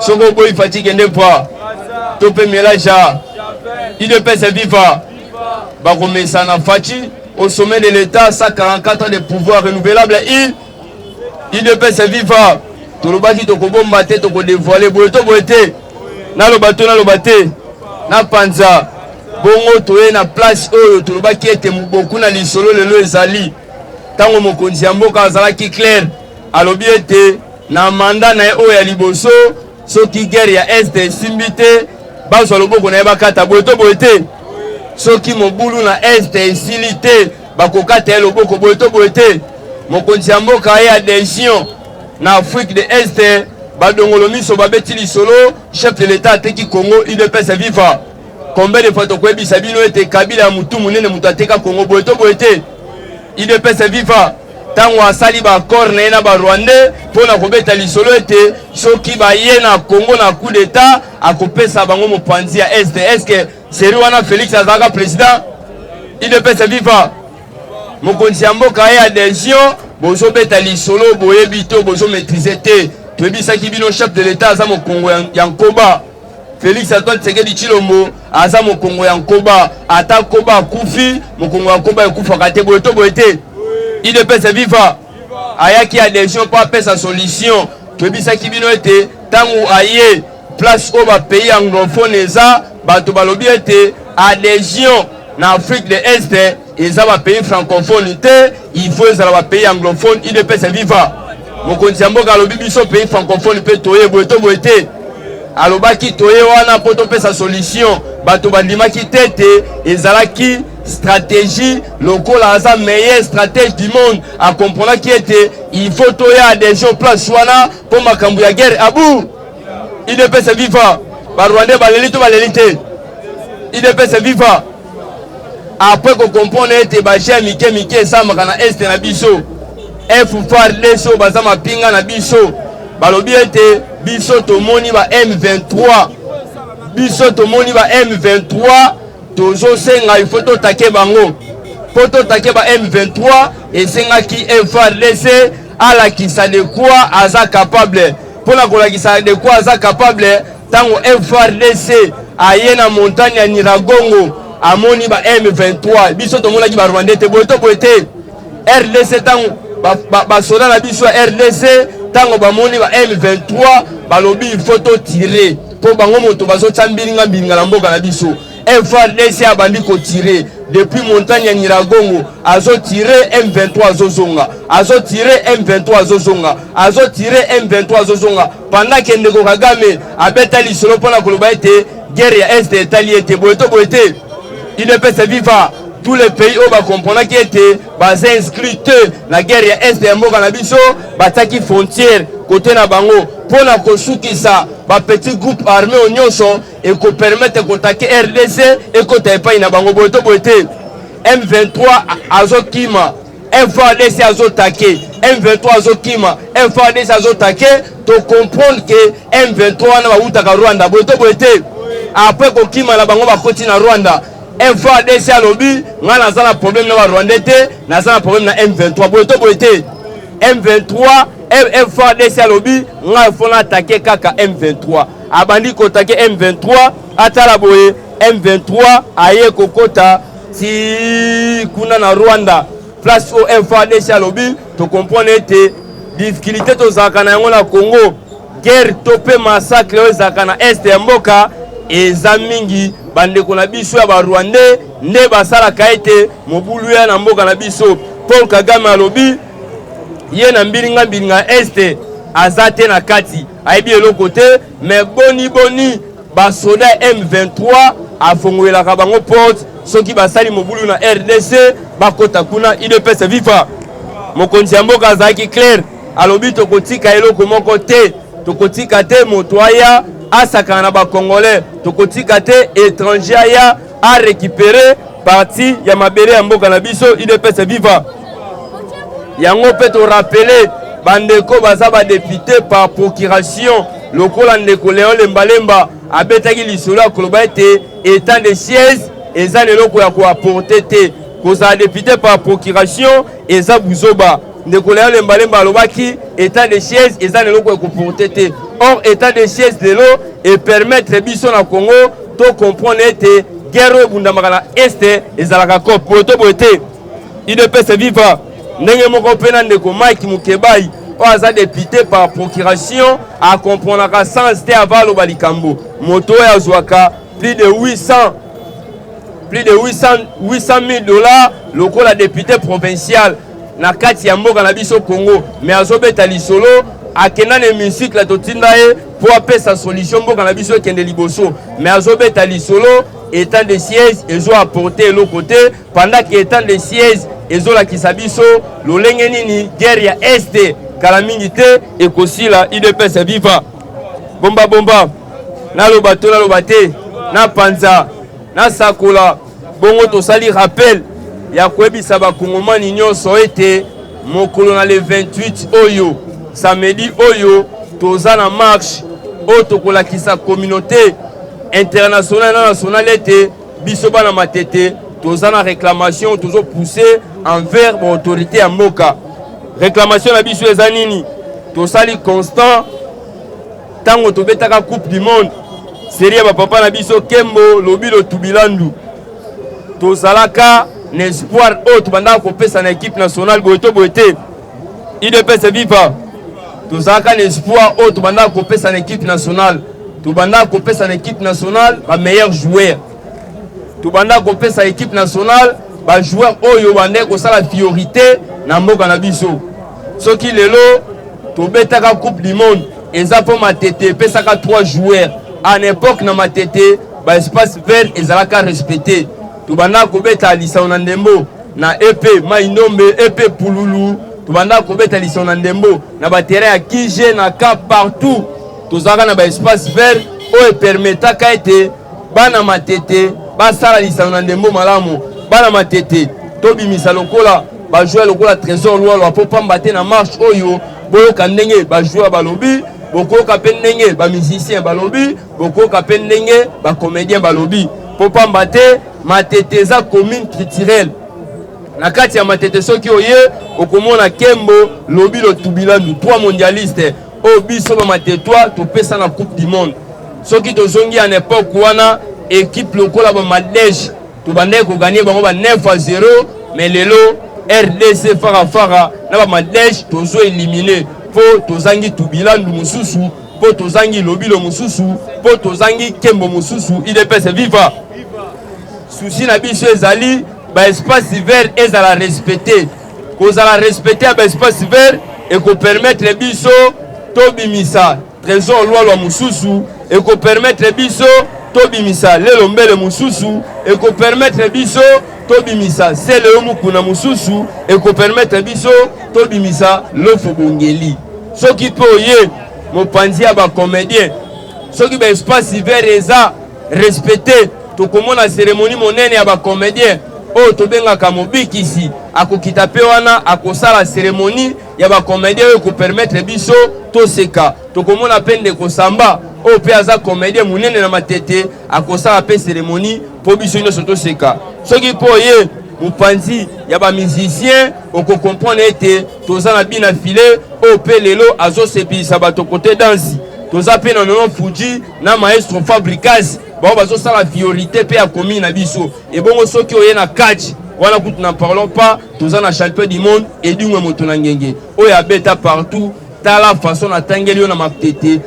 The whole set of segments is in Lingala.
Soko boy fatigue ndepa. Topé melaja. IDPS viva. Bakomesa na fachi au sommet de l'État 144 ans de pouvoir renouvelable. IDPS viva. Tolobaki tokobomba te toko dévoiler boyeto boyete. Na lobato na lobate. Na panza. Bongo toye na place oyo tolobaki ete muboku na lisolo lelo ezali. Tango mokonzi ya mboka azalaki clair. Alobi ete na mandat na oyo ya liboso soki guerre ya Est simbite bazwa loboko na ye bakata boyeto boyete. Soki mobulu na Est esilite bakokata ye loboko boyeto boyete. Mokonzi ya mboka ye adhésion na Afrique de Est badongolo miso babeti lisolo chef de l'État ateki Congo IDPS viva. Combien de fois tokoyebisa bino ete Kabila ya mutu munene mutu ateka Congo boyeto boyete. IDPS viva. Tango asali ba accord na ye na ba Rwandais pona kobeta lisolo ete soki ba ye na Congo na coup d'état akopesa bango mopanzi ya Est. Est que seri wana Félix azalaka président IDPS viva. Mokonzi ya mboka ye adhésion bozo beta lisolo boyebi to bozo maîtriser te. Toyebisaki bino chef de l'État aza mokongo ya Nkoba. Félix Antoine Tshisekedi Tshilombo aza mokongo ya Nkoba. Ata Koba akufi mokongo ya Nkoba ekufaka te boyeto boyete. IDPS viva. Ayaki adhésion pa pesa solution. Toyebisaki bino ete tangu aye place au pays anglophone eza bato balobi ete adhésion na Afrique de Est eza ba pays francophone te, il faut ezala ba pays anglophone. IDPS viva. Mokonzi ya mboka alobi biso pays francophone pe toye boyeto boyete. Alobaki toye wana po topesa solution bato bandimaki tete ezalaki stratégie lokola aza meilleure stratège du monde a comprendre qui était il faut toya adhésion place wana po makambo ya guerre abu. IDPS viva. Ba Rwandais baleli to baleli te. IDPS viva. Après qu'on comprendre ete ba chef mike samaka na Est na biso FFARDC baza mapinga na biso balobi ete biso tomoni ba M23 biso tomoni ba M23 tozo senga il faut totaker bango po totaker ba M23 esengaki FFARDC alakisa de quoi aza capable pona kolakisa de quoi aza capable tango FFARDC aye na montagne ya Nyiragongo amoni ba M23 biso tomonaki ba Rwandais te boyeto boyete. RDC tango ba soda na biso ya RDC tango bamoni ba M23 balobi il faut to tirer po bango moto bazo chambilinga mbinga na mboka na biso. FARDC abandi ko tirer depuis montagne ya Nyiragongo azo tirer M23 azozonga azo tirer M23 azozonga azo tirer M23 azozonga pendant que Ndeko Kagame abeta lisolo pona koloba ete guerre ya Est etali ete boyeto boyete. IDPS viva. Tous les pays où va comprendre qui était basé inscrit la guerre ya Est ya mboka na biso bataki frontière côté na bango pona kosukisa ba petit groupe armé onyoso et ko permettre kotaker RDC et ko taipa na bango boyeto boyete. M23 azokima FARDC azotake M23 azokima FARDC azotake to comprendre que M23 na bautaka Rwanda boyeto boyete. Après kokima na bango bakoti na Rwanda FARDC alobi nga naza na problème na ba Rwandais te naza na problème na M23 boyeto boyete. M23 FARDC alobi nga fona attaquer kaka M23 abandi ko attaquer M23 atala boye M23 aye kokota si kuna na Rwanda place au FARDC alobi to comprendre ete difficulté to zakana yango na Congo guerre topé massacre o zakana Est ya mboka eza mingi bandeko na biso ya ba Rwandais nde basala kaete mobulu ya na mboka na biso. Paul Kagame alobi ye na mbilinga Est azate na kati aibi eloko te mais boni basoda M23 afongolaka bango porte soki basali mobulu na RDC bakota kuna. IDPS viva. Mokonzi ya mboka azalaki clair alobi tokotika eloko moko te tokotika te moto aya asakana na ba Congolais tokotika te étranger aya a récupérer partie ya mabele ya mboka na biso. IDPS viva. Yango pe to rappeler bandeko baza ba député par procuration lokola ndeko Léon Lembalemba abetaki lisolo akoloba ete état de siège eza leloko ya ko apporter te koza député par procuration eza buzoba ndeko Léon Lembalemba alobaki état de siège eza neloko ekoporte. Or état de siège de l'eau et permettre biso na Congo to comprendre ete guerre ebundamaka na este ezalaka ko poto bote IDPS viva ndenge moko pena ndeko Mike Mukebai o aza député par procuration a comprendre ka sans te avalo balikambo moto ya zwaka plus de 800 000 dollars lokola député provincial na kati ya mboka na biso Congo mais azobeta lisolo akena ne musique la totinda e pour apesa solution mboka na biso kende liboso mais azobeta lisolo état de siège ezo apporter l'autre côté pendant que état de siège ezo la kisabiso lolenge nini guerre ya este kala mingi te ekosila IDPS viva bomba na lobato na lobate na panza na sakola bongo tosali rappel ya kwebisa ba kongomani nyonso ete mokolo na le 28 oyo samedi oyo toza na marche oyo tokolakisa communauté internationale na nationale ete biso bana matete toza na réclamation tozo pousser envers l'autorité ya mboka. Réclamation na biso eza nini? Tosali constant tango tobetaka coupe du monde série ba papa na biso Kembo Lobilo Tubilandu tozalaka n'espoir oyo tobandaka kopesa na équipe nationale boyeto boyete IDPS viva tozalaka n'espoir oyo tobandaka kopesa na équipe nationale tobandaka kopesa na équipe nationale ba meilleur joueur tobandaka kopesa équipe nationale ba joueur oyo bandeka kosala priorité na mboka na biso soki lelo tobetaka coupe du monde eza po matete pesaka 3 joueurs en époque na matete ba espace vert ezalaka respecté tobandaka kobeta lisano na ndembo na EP Maindombe EP Pululu tobandaka kobeta lisano na ndembo na ba terrain ya Kije na ka partout tozalaka na ba espace vert oyo permetaka ete bana matete basala lisano na ndembo malamu bana matete tobimisa lokola ba jouer lokola trésor lwa po pamba te na marche oyo boyoka ndenge ba jouer balobi bokoka pe ndenge ba musicien balobi bokoka pe ndenge ba comédien balobi po pamba te matete za commune culturelle na kati ya matete soki oye okomona Kembo Lobilo Tubilandu 3 mondialistes o biso ba matetwa to pesa na coupe du monde soki tozongi en époque wana équipe lokola ba Madej to bande ko gagner bango ba 9-0 mais lelo RDC fara na ba Madej tozo éliminer po tozangi Tubilandu mususu po tozangi Lobilo mususu po tozangi Kembo mususu IDPS viva souci na biso ezali ba espace vert ezala respecter kozala respecter ba espace vert et ko permettre biso to bimisa trésor lwa mususu et ko permettre biso to bimisa lelo mbele mususu et ko permettre biso to bimisa sele omukuna mususu et ko permettre biso to bimisa lofo bongeli soki pe oye mopanzi ya ba comédien soki ba espace vert eza respecter to komona cérémonie monene ya ba comédien o to bengaka mobikisi akokita pe wana akosala cérémonie ya ba comédien oyo ko permettre biso to seka to komona pende ko samba o pe aza comédien munene na matete akosala pe cérémonie po biso nyonso to seka soki po ye mopanzi ya ba musicien oko comprendre ete toza na bina filé o pe lelo azo sepisa bato côté dansi toza pe na nono Fuji na maestro Fabricas ba bazo sala priorité pe ya commune na biso et bongo soki oye na catch wana kutu na parlons pas toza na champion du monde et dingwe moto na ngenge oya beta partout tala façon na tangeli na matete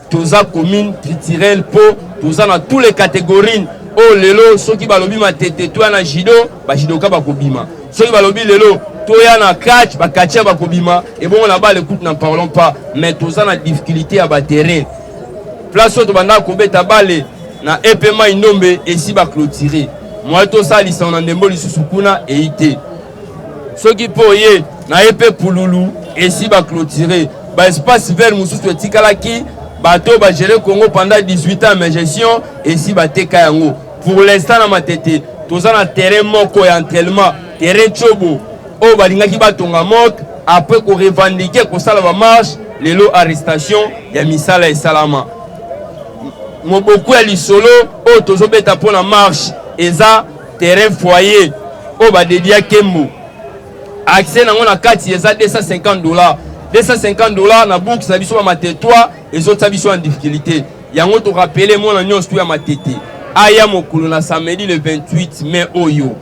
toza commune culturelle po toza na tous les catégories o lelo soki balobi matete to na judo ba judoka ba kobima soki balobi lelo to ya na catch ba catcher ba kobima et bongo na bale kutu na parlons pas mais toza na difficulté à ba terrain place to banda ko beta bale na EP Maindombe esi ba clôturer moi to ça lisano na ndembo lisusu kuna eite soki po ye na EP Pululu esi ba clôturer ba espace vert mususu etikalaki bato ba gérer Congo pendant 18 ans mais gestion esi ba teka yango pour l'instant na matete toza na terrain moko ya entraînement terrain chobo o balingaki batonga mok après ko revendiquer ko sala ba marche lelo arrestation ya misala esalama moboku ya lisolo o tozobeta pona marche eza terrain foyer o ba dédié Kembo accès nango na kati eza $250. $250 na bourse na biso ba matetwa ezota biso en difficulté. Yango to rappeler mon nyonso ya matete. Aya mokolo na samedi le 28 mai oyo.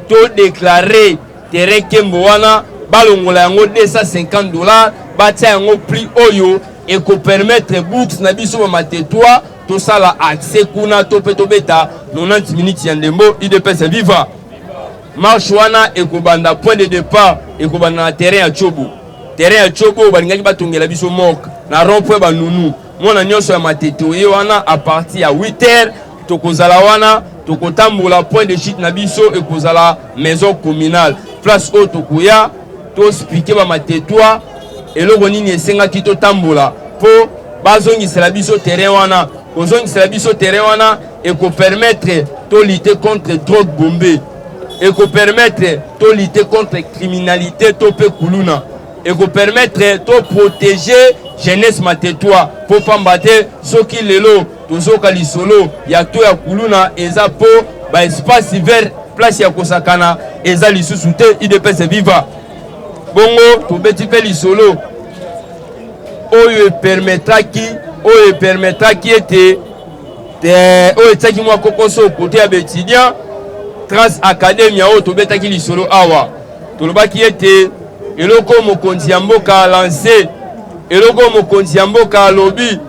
To déclarer terrain kembo wana balongola yango $250 batia yango prix oyo et ko permettre bourse na biso ba matetwa to sala accès kuna to pe to beta 90 minutes ya ndembo IDPS viva. Marche wana et ko banda point de départ et ko banda na terrain ya Chobo. Terrain ya Chobo balingaki batongela biso mok na rond-point ba nunu. Mona nyonso ya matete oyo wana à partir ya 8h tokozala wana tokotambola point de chute na biso et kozala maison communale. Place au tokoya to expliquer ba matetwa eloko nini esengaki to tambola po bazongisela biso terrain wana. Kozongisela biso terrain wana et ko permettre to lutter contre drogue bombée et ko permettre to lutter contre criminalité to pe kuluna et ko permettre to protéger jeunesse matetwa po pambate soki lelo tozoka lisolo ya to ya kuluna eza po ba espace vert place ya kosakana eza lisusu te IDPS viva. Bongo to beti pe lisolo oyo permettra qui était oyo tsaki mwa kokoso côté ya étudiant Trans Academia oyo to betaki lisolo awa tolobaki ete eloko mokonzi ya mboka lancé eloko mokonzi ya mboka lobby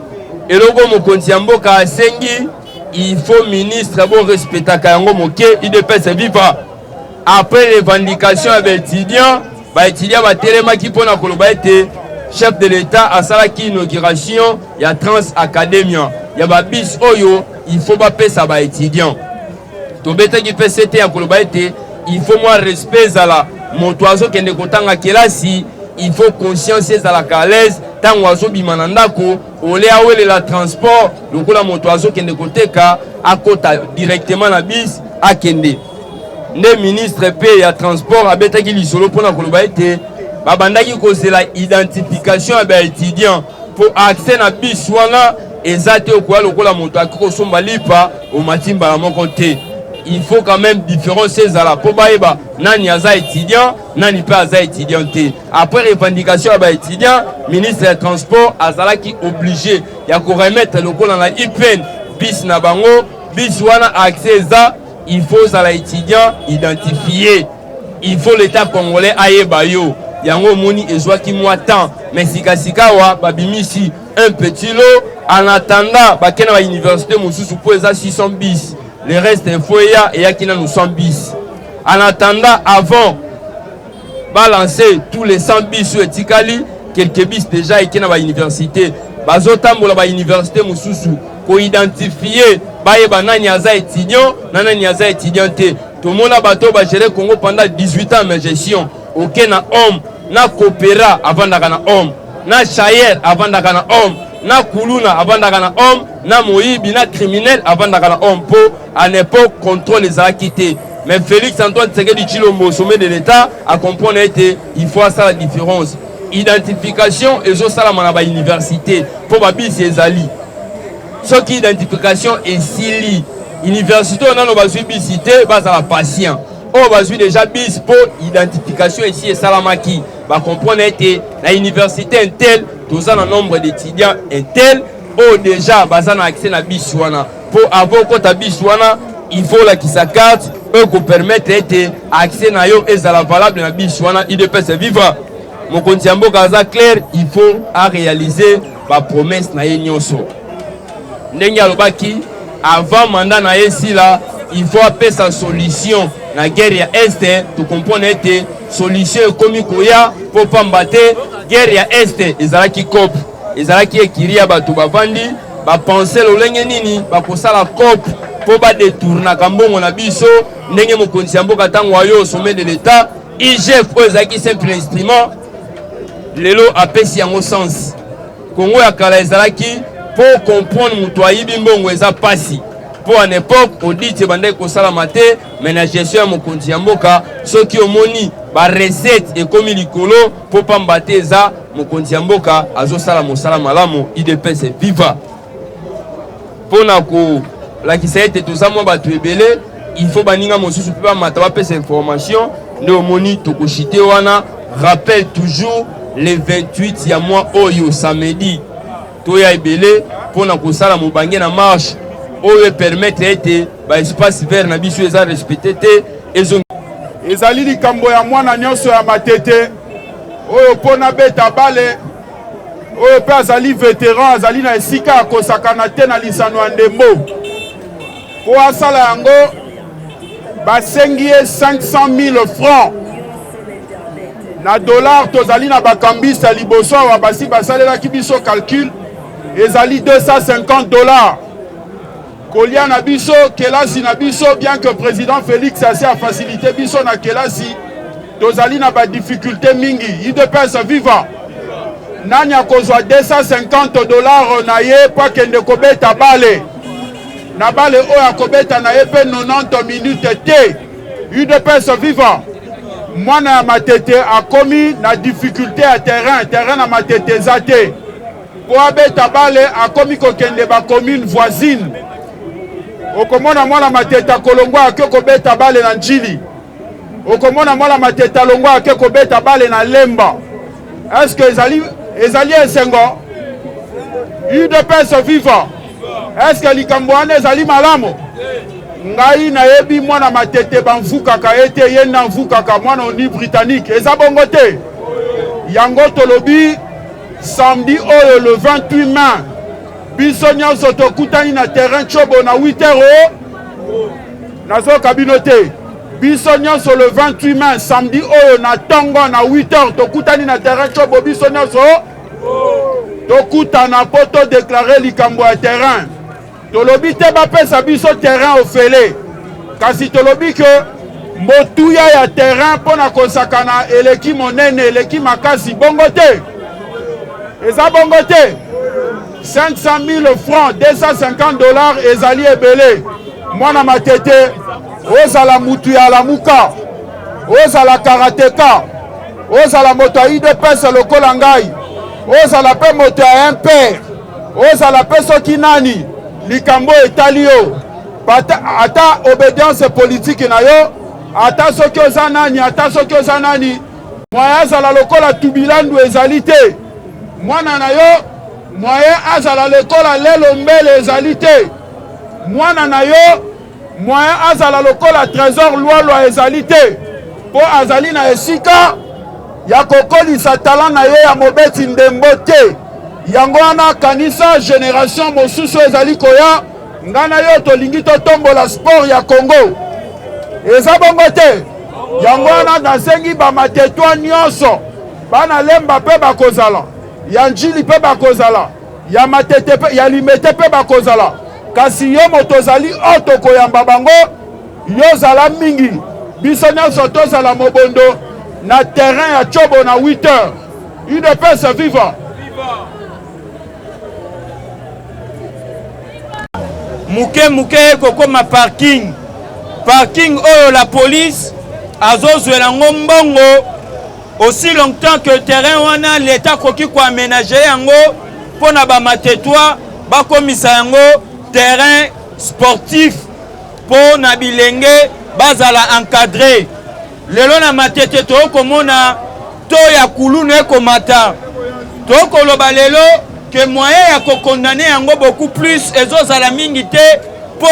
eloko mokonzi ya mboka asengi il faut ministre bon respectaka yango moke IDPS viva. Après les revendications ya étudiant batelemaki mpona koloba ete chef de l'État asalaki inauguration ya Trans Academia ya babis oyo il faut bapesa ba étudiant tobetaki pe sete ya koloba ete il faut moi respect zala moto azokende kotanga kelasi il faut conscience ezalaka à l'aise ntango azobima na ndako ole awelela transport lokola moto azokende koteka akota directement na bis akende. Nde ministre pe ya transport abetaki lisolo mpona koloba ete babandaki kozela identification ya baétudiant po accès na bis wana eza te okoya lokola moto akokosomba lipa omatimba la moko te. Il faut quand même différencier ezala po bayeba nani aza étudiant nani pe aza étudiant te. Après revendication ya baétudiant ministre ya transport azalaki obligé ya ko remettre lokola na IPN bis na bango bis wana accès eza il faut zala étudiant identifié. Il faut l'état congolais ayeba yo yango moni ezwaki mwa temps mais sika wa babimisi un petit lot en attendant bakena ba université mosusu po eza 600 bis. Le reste il faut et yakina nous 100 bis. En attendant avant balancer tous les 100 bis sur etikali quelques bis déjà ekena ba université bazotambola ba université mosusu ko identifier bayeba nani aza étudiant nani aza étudiante. Tout le monde a bateau ba gérer Congo pendant 18 ans mais gestion aucun homme na coopéra avant d'agana homme na chayer avant d'agana homme na kuluna avant d'agana homme na moyibi na criminel avant d'agana homme po à l'époque contrôle les acquittés. Mais Félix Antoine Tshisekedi Tshilombo au sommet de l'État a compris était il faut ça la différence identification et zo sala mana ba université pour ba bisi ezali ce qui identification et sili université on a no bazui bisité base à la patient on bazui déjà bis pour identification ici et salamaki ba comprendre était la université intel tous un nombre d'étudiants intel oh déjà baza na accès na bis wana pour avoir kota bis wana il faut la qui sa carte eux ko permettre être accès na yo ezala valable na bis wana IDPS viva. Mon compte ya mboka za clair il faut à réaliser ba promesse na ye nyonso ndenge alobaki avant mandat na yesi là il faut appeler sa solution na guerre ya est tu comprendre ete solution komi koya pour pambate guerre ya est ezalaki cop ezalaki ekiria bato bavandi ba penser lolenge nini ba kosala cop pour ba détourner kambongo na biso ndenge mokonzi ya mboka tango ayo au sommet de l'état IGF ezalaki simple instrument lelo apesi yango sens Congo ya kala ezalaki pour comprendre mutu ayibi mbongo eza pasi pour en époque audit bandai kosala mate mais na gestion ya mokonzi ya mboka soki omoni ba recette ekomi likolo pour pambate eza mokonzi ya mboka azosala mosala malamu IDPS viva pona ko la ki saite tout ça mo ba tuebele il faut baninga mosusu pe ba mata ba pesa information nde omoni tokoshite wana. Rappelle toujours les 28 ya mois oyo samedi toya ebele pona kosala mobange na marche oyo permettre ete ba espace vert na biso eza respecté te ezali likambo ya mwana nyonso ya matete oyo pona beta bale oyo pe azali vétéran azali na esika akosakana te na lisano ya ndembo po asala yango basengi ye 500 000 francs na dollar tozali na bakambisa liboso awa basi basalelaki biso calcul ezali 250 $. Kolia na biso kelasi na biso bien que président Félix asi a facilité biso na kelasi tozali na ba difficulté mingi UDPS viva nani akozwa 250 $ na ye pa kende kobeta bale na bale oyo akobeta na ye pe 90 minutes te UDPS viva mwana ya matete akomi na difficulté ya terrain na matete zate po abeta bale akomi kokende ba commune voisine okomona mwana matete kolongwa ake kobeta bale na Njili okomona mwana matete longwa ake kobeta bale na Lemba. Est-ce que ezali esengo UDPS viva? Est-ce que likambo wana ezali malamu? Ngai na yebi mwana matete banvukaka ete yenda mvukaka mwana oni britannique eza bongo te yango tolobi samedi oyo le 28 mai biso nyonso tokutani na terrain Chobo na 8h nazo kabino te biso nyonso le 28 mai samedi oyo na tongo na 8h tokutani na terrain Chobo biso nyonso tokutana po to déclarer likambo ya terrain tolobi te bapesa biso terrain ofele kasi tolobi ke motuya ya terrain pona kosakana eleki monene eleki makasi bongo te eza bongo te 500 000 francs 250 $ ezali ebele mwana matete ozala mutu ya lamuka ozala karateka ozala moto ya UDPS lokola ngai ozala pe moto ya impere ozala pe soki nani likambo etali yo ata obédience politique na yo ata soki oza nani moyen azala lokola tubilandu ezali te mwana na yo moyen azala lokola lelo mbele ezali te mwana na yo moyen azala lokola trésor lwalwa ezali te po azali na esika ya kokolisa talent na ye ya mobeti ndembo te yango wana kanisa génération mosusu ezali koya ngana yo tolingi totombola sport ya Congo eza bongo te yango wana nasengi bamatetwa nyonso bana Lemba pe bakozala ya Njili pe bakozala ya matete pe ya limete pe bakozala kasi yo moto ozali oto koyamba bango yo zala mingi biso nyonso tozala mobondo na terrain ya Chobo na 8h UDPS viva muke kokoma parking oyo la police azozwela ngombongo aussi longtemps que terrain wana l'état koki ko aménager yango pona ba matetwa bakomisa yango terrain sportif pona bilenge bazala encadré lelo na matete to komona to ya kulunu ekomata to koloba lelo que moyen ya kokondamner yango beaucoup plus ezozala mingi te po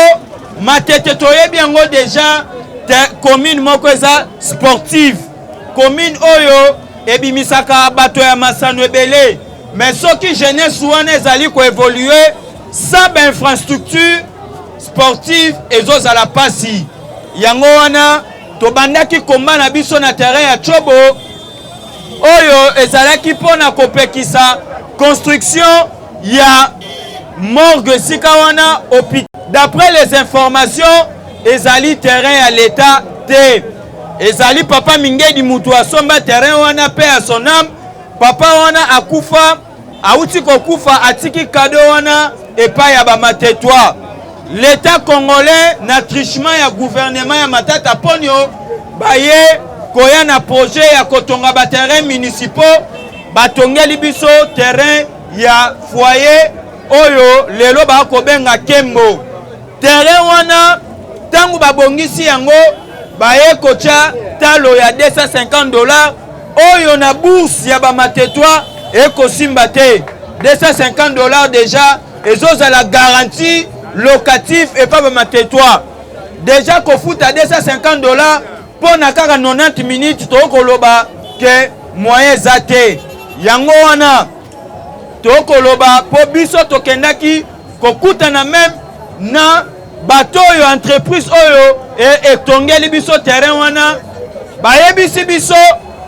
matete toyebi yango déjà commune moko eza sportive commune oyo ebimisaka bato ya masano ebele mais soki jeunesse wana ezali ko évoluer sans infrastructure sportive ezozala pasi yango wana tobandaki komba na biso na terrain ya Chobo oyo ezalaki pona kopekisa construction ya morgue sika wana d'après les informations ezali terrain ya l'état te ezali papa Mingedi mutu asomba terrain wana pe a son âme papa wana akufa auti kokufa atiki kado wana epa ya bamatetwa l'état congolais na trichement ya gouvernement ya Matata Ponyo baye koya na projet ya kotonga ba terrain municipaux batongeli biso terrain ya foyer oyo lelo bakobenga Kembo terrain wana tangu babongisi yango baye kocha talo ya $250 oyo na bourse ya bamatetwa ekosimba te. $250 déjà ezozala garantie locatif et pas bamatetwa. Déjà kofuta $250 pour na kaka 90 minutes tokoloba ke moyen zate. Yango wana tokoloba po biso tokendaki kokutana même na bato oyo entreprise oyo etongeli biso terrain wana bayebisi biso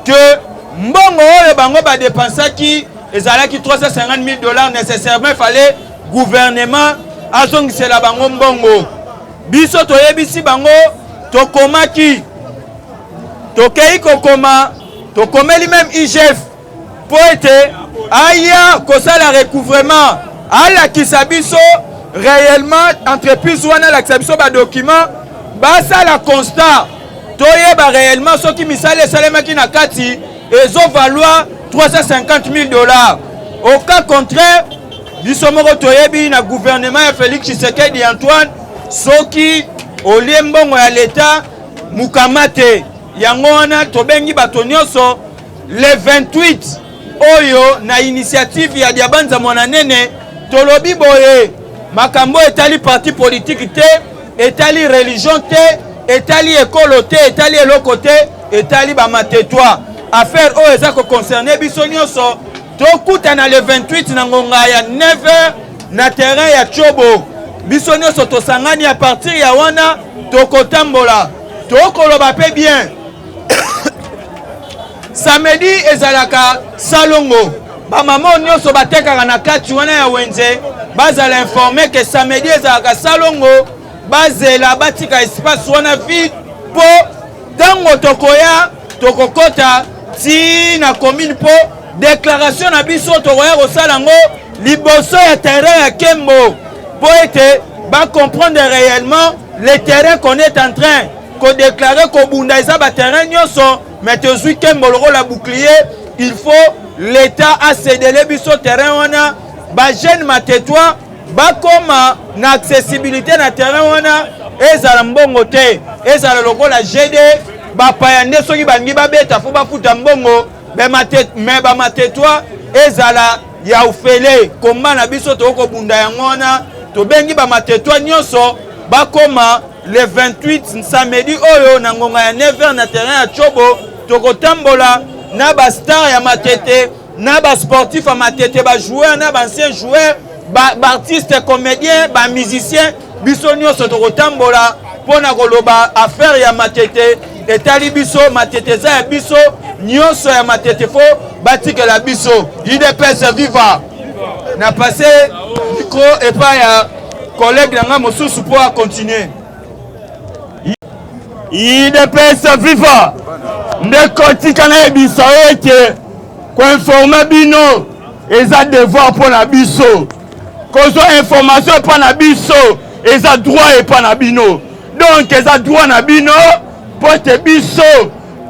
que mbongo oyo bango badepensaki ezalaki $350,000 nécessairement fallait gouvernement azongisela bango mbongo. Biso toyebisi bango tokomaki tokei kokoma tokomeli même IGF po ete aya kosala recouvrement alakisa biso réellement entreprise wana alakisa biso badocument basala constat toyeba réellement soki misala esalemaki na kati ezovaloir $350,000. Au cas contraire biso moko toyebi na gouvernement ya Félix Tshisekedi Antoine soki olie mbongo ya leta mukamate yango wana tobengi bato nyonso le 28 oyo na initiative ya Diabanza Mwananene tolobi boye makambo etali parti politique te etali religion te etali ekolo te etali eloko te etali bamatetwa affaire oyo eza ko concerner biso nyonso tokutana le 28 na ngonga ya 9h na terrain ya Chobo biso nyonso tosangani à partir ya wana tokotambola tokoloba pe bien. Samedi ezalaka salongo ba mama nyonso batekaka na kati wana ya wenze bazala informer que samedi ezalaka salongo bazela batika espace wana vide po tango tokoya tokokota ti na commune po déclaration na biso tokoya kosala ngo liboso ya terrain ya Kembo po ete ba comprendre réellement le terrain qu'on est en train ko déclarer ko bunda eza ba terrain nyonso mais tozui Kembo la bouclier il faut l'état a cédé les biso terrain wana ba jeune matetwa ba koma na accessibilité na terrain wana ezala mbongo te ezala lokola GD ba payande soki bangi ba beta fo ba futa mbongo me ba matetwa ezala ya ufele komba na biso toko bunda yango wana tobengi ba matetwa nyonso ba koma le 28 samedi oyo na ngonga ya 9h na terrain ya Chobo tokotambola na ba star ya matete na ba sportif ya matete ba joueur na ba ancien joueur ba artiste comédien ba musicien biso nyonso tokotambola pona koloba affaire ya matete etali biso matete za ya biso nyonso ya matete fo batikela biso IDPS viva na passé micro et pas ya collègue nanga mosusu pour continuer. IDPS viva ndeko tikana ebisa ete ko informer bino eza devoir pour na biso kozwa information pour na biso eza droit et pas na bino donc eza droit na bino pour te biso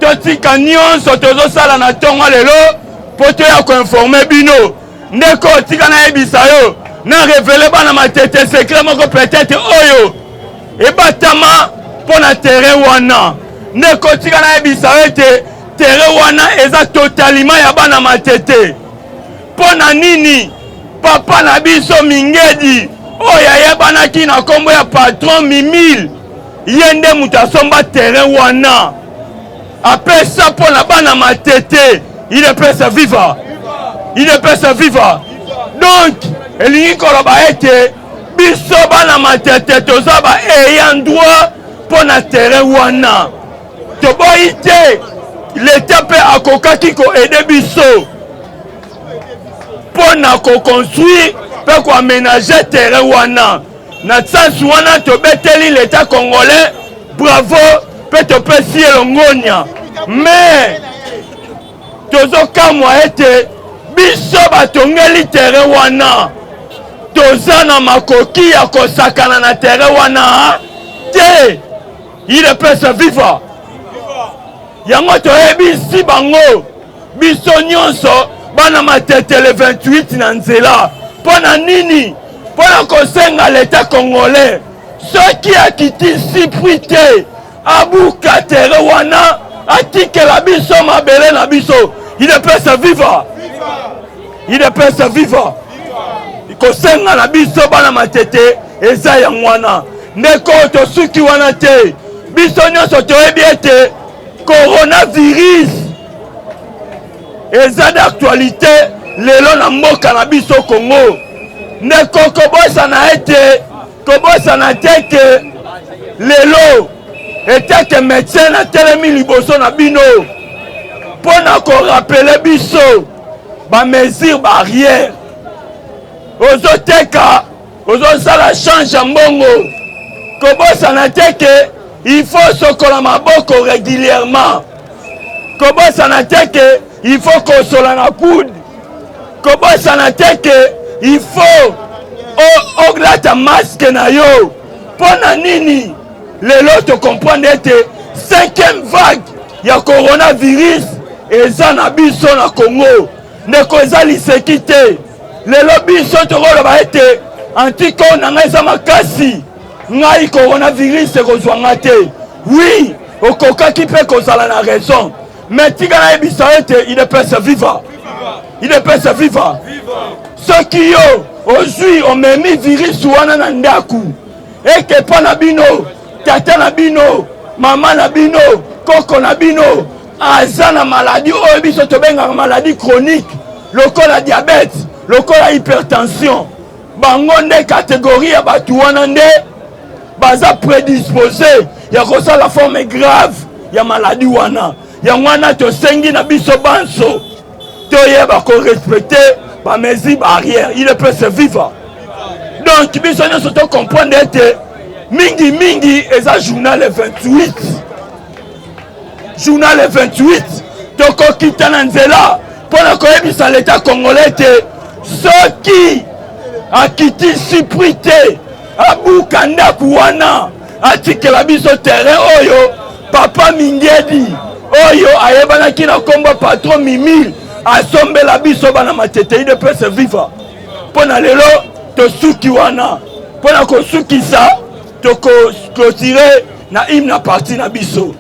totika nyonso tozosala na tongo lelo po toya ko informer bino ndeko tikana ebisa yo na révéler bana matete secret moko peut-être oyo ebatama pour na terrain wana ndeko tikana ebisa ete terrain wana eza totalement ya bana matete pona nini papa na biso Mingedi oyo ayebanaki na kombo ya patron Mimile yende mutasomba terrain wana apesa pona bana matete IDPS viva IDPS viva donc elingi koloba ete biso bana matete toza ba ayant droit pona terrain wana toboyi te l'état pe akokaki ko aider biso pona ko construire pe ko aménager terrain wana na sens wana tobeteli l'état congolais bravo pe topesi elongonia mais tozokamwa ete biso batongeli terrain wana toza na makoki ya kosakana na terrain wana te IDPS viva yango toyebisi bango biso nyonso bana matete le 28 na nzela pona nini pona kosenga l'état congolais soki akiti sipri te abuka tere wana atikela biso mabele na biso. Il ne peut se vivre. Il ne peut se vivre. Kosenga na biso bana matete eza ya mwana. Ndeko tosuki wana te. Biso nyonso toyebi ete coronavirus eza d'actualité lelo na mboka na biso Congo. Ndeko kobosa na ete kobosa na teke lelo eteke médecin na telemi liboso na bino pona ko rappeler biso ba mesure barrière. Ozo teka ozo sala change mbongo kobosa na teke il faut sokola maboko régulièrement. Kobosa na teke il faut kosola na coude. Kobosa na teke il faut oglata masque na yo. Pona nini lelo to comprendre ete 5e vague ya coronavirus eza na biso na Congo. Ndeko eza liseki te. Lelo biso tokoloba ete antiko na ngai eza makasi ngai coronavirus ekozwanga te. Oui, okokaki mpe kozala na raison, mais tika na yebisa ete il ne peut se vivre. Il ne peut se vivre. Soki yo ozwi omemi virus wana na ndaku ekepa na bino, tata na bino, mama na bino, koko na bino aza na maladie oyo biso tobengaka maladie chronique lokola diabète, lokola hypertension, bango nde catégorie ya batu wana nde baza prédisposé ya kosala forme grave ya maladie wana. Ya wana tosengi na biso banso toyeba ko respecter ba mesures barrières. Il ne peut se vivre. Donc biso nyonso to comprendre ete mingi eza journal 28. Journal 28 toko kita na nzela pona koyebisa l'état congolais te soki akiti suprité abuka ndaku wana atikela biso terrain oyo papa Mingedi oyo ayebanaki na kombo patron Mimile asombela biso bana matete. Il ne peut se vivre. Pona lelo tosuki wana pona kosukisa toko clôturer na hymne na parti na biso.